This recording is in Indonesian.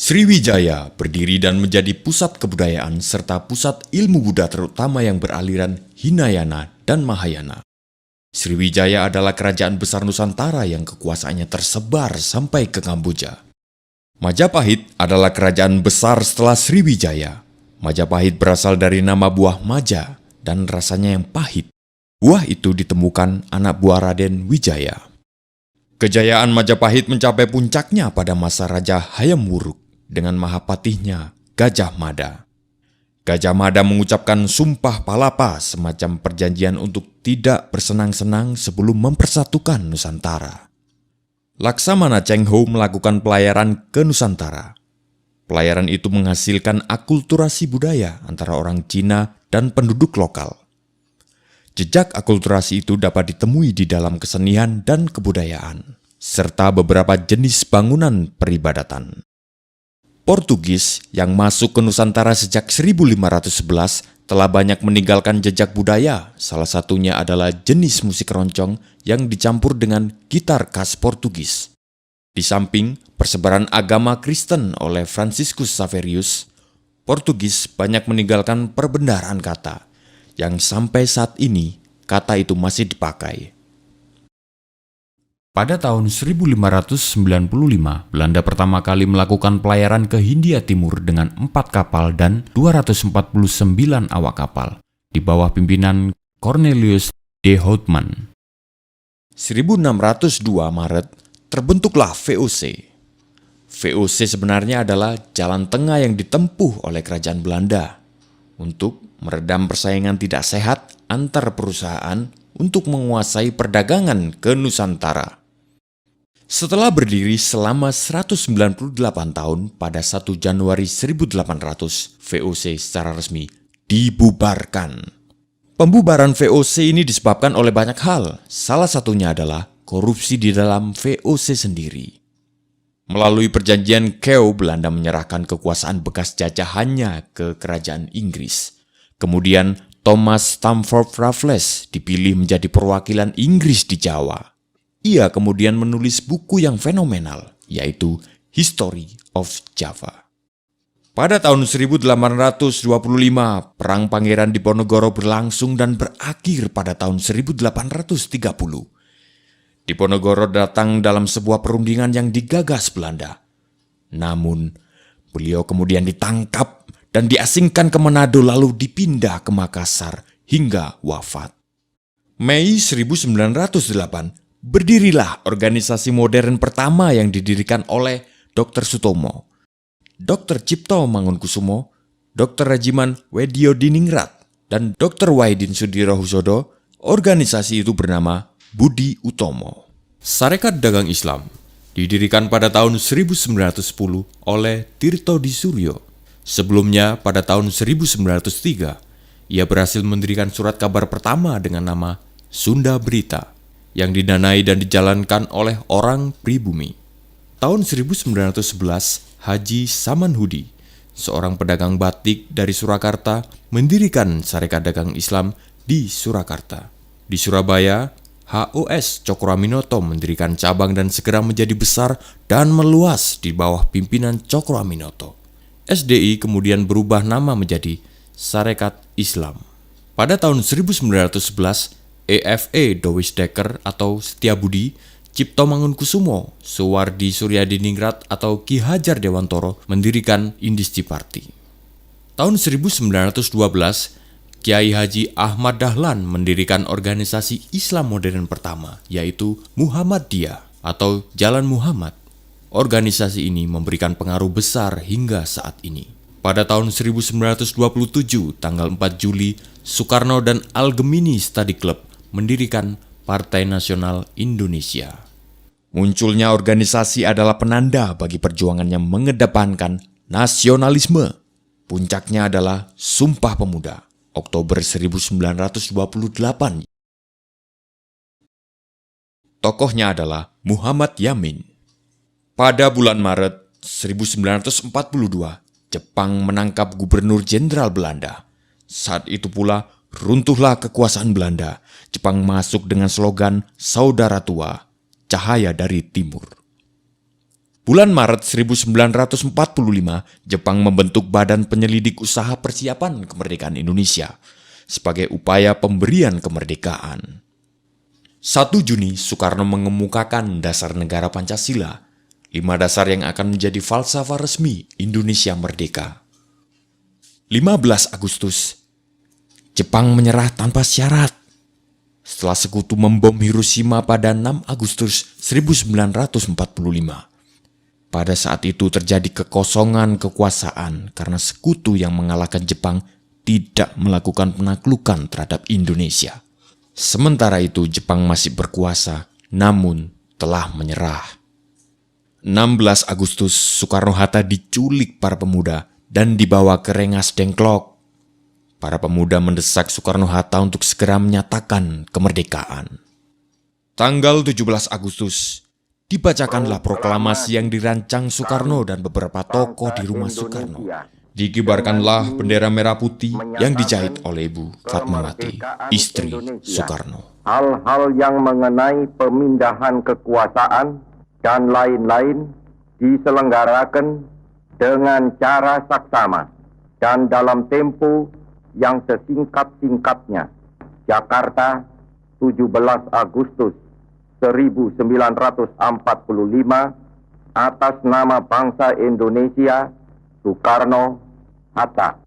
Sriwijaya berdiri dan menjadi pusat kebudayaan serta pusat ilmu Buddha terutama yang beraliran Hinayana dan Mahayana. Sriwijaya adalah kerajaan besar Nusantara yang kekuasaannya tersebar sampai ke Kamboja. Majapahit adalah kerajaan besar setelah Sriwijaya. Majapahit berasal dari nama buah maja dan rasanya yang pahit. Buah itu ditemukan anak buah Raden Wijaya. Kejayaan Majapahit mencapai puncaknya pada masa Raja Hayam Wuruk dengan mahapatihnya Gajah Mada. Gajah Mada mengucapkan sumpah palapa, semacam perjanjian untuk tidak bersenang-senang sebelum mempersatukan Nusantara. Laksamana Cheng Ho melakukan pelayaran ke Nusantara. Pelayaran itu menghasilkan akulturasi budaya antara orang Cina dan penduduk lokal. Jejak akulturasi itu dapat ditemui di dalam kesenian dan kebudayaan, serta beberapa jenis bangunan peribadatan. Portugis yang masuk ke Nusantara sejak 1511 telah banyak meninggalkan jejak budaya, salah satunya adalah jenis musik roncong yang dicampur dengan gitar khas Portugis. Di samping persebaran agama Kristen oleh Franciscus Xaverius, Portugis banyak meninggalkan perbendaharaan kata, yang sampai saat ini kata itu masih dipakai. Pada tahun 1595, Belanda pertama kali melakukan pelayaran ke Hindia Timur dengan 4 kapal dan 249 awak kapal, di bawah pimpinan Cornelius de Houtman. 1602 Maret, terbentuklah VOC. VOC sebenarnya adalah jalan tengah yang ditempuh oleh kerajaan Belanda untuk meredam persaingan tidak sehat antar perusahaan untuk menguasai perdagangan ke Nusantara. Setelah berdiri selama 198 tahun, pada 1 Januari 1800, VOC secara resmi dibubarkan. Pembubaran VOC ini disebabkan oleh banyak hal, salah satunya adalah korupsi di dalam VOC sendiri. Melalui perjanjian Kew, Belanda menyerahkan kekuasaan bekas jajahannya ke kerajaan Inggris. Kemudian Thomas Stamford Raffles dipilih menjadi perwakilan Inggris di Jawa. Ia kemudian menulis buku yang fenomenal, yaitu History of Java. Pada tahun 1825, Perang Pangeran Diponegoro berlangsung dan berakhir pada tahun 1830. Diponegoro datang dalam sebuah perundingan yang digagas Belanda. Namun, beliau kemudian ditangkap dan diasingkan ke Manado lalu dipindah ke Makassar hingga wafat. Mei 1908, berdirilah organisasi modern pertama yang didirikan oleh Dr. Sutomo, Dr. Cipto Mangunkusumo, Dr. Rajiman Wediodiningrat, dan Dr. Wahidin Sudirohusodo. Organisasi itu bernama Budi Utomo. Sarekat Dagang Islam didirikan pada tahun 1910 oleh Tirto Di Suryo. Sebelumnya, pada tahun 1903, ia berhasil mendirikan surat kabar pertama dengan nama Sunda Berita, yang didanai dan dijalankan oleh orang pribumi. Tahun 1911, Haji Samanhudi, seorang pedagang batik dari Surakarta, mendirikan Sarekat Dagang Islam di Surakarta. Di Surabaya, HOS Cokroaminoto mendirikan cabang dan segera menjadi besar dan meluas di bawah pimpinan Cokroaminoto. SDI kemudian berubah nama menjadi Sarekat Islam. Pada tahun 1911, EFE Dowis Dekker atau Setiabudi, Cipto Mangunkusumo, Suwardi Suryadiningrat atau Ki Hajar Dewantoro mendirikan Indisci Party. Tahun 1912, Kiai Haji Ahmad Dahlan mendirikan organisasi Islam modern pertama, yaitu Muhammadiyah atau Jalan Muhammad. Organisasi ini memberikan pengaruh besar hingga saat ini. Pada tahun 1927, tanggal 4 Juli, Soekarno dan Al-Gemini Study Club mendirikan Partai Nasional Indonesia. Munculnya organisasi adalah penanda bagi perjuangan yang mengedepankan nasionalisme. Puncaknya adalah Sumpah Pemuda, Oktober 1928. Tokohnya adalah Muhammad Yamin. Pada bulan Maret 1942, Jepang menangkap Gubernur Jenderal Belanda. Saat itu pula runtuhlah kekuasaan Belanda. Jepang masuk dengan slogan Saudara Tua, Cahaya dari Timur. Bulan Maret 1945, Jepang membentuk Badan Penyelidik Usaha Persiapan Kemerdekaan Indonesia sebagai upaya pemberian kemerdekaan. 1 Juni, Soekarno mengemukakan dasar negara Pancasila, 5 dasar yang akan menjadi falsafah resmi Indonesia merdeka. 15 Agustus, Jepang menyerah tanpa syarat setelah sekutu membom Hiroshima pada 6 Agustus 1945. Pada saat itu terjadi kekosongan kekuasaan karena sekutu yang mengalahkan Jepang tidak melakukan penaklukan terhadap Indonesia. Sementara itu Jepang masih berkuasa, namun telah menyerah. 16 Agustus, Soekarno-Hatta diculik para pemuda dan dibawa ke Rengas Dengklok. Para pemuda mendesak Soekarno-Hatta untuk segera menyatakan kemerdekaan. Tanggal 17 Agustus, dibacakanlah proklamasi yang dirancang Soekarno dan beberapa tokoh di rumah Soekarno. Dikibarkanlah bendera merah putih yang dijahit oleh Ibu Fatmawati, istri Soekarno. Hal-hal yang mengenai pemindahan kekuasaan dan lain-lain diselenggarakan dengan cara saksama dan dalam tempo yang sesingkat-singkatnya. Jakarta, 17 Agustus 1945, atas nama bangsa Indonesia, Soekarno-Hatta.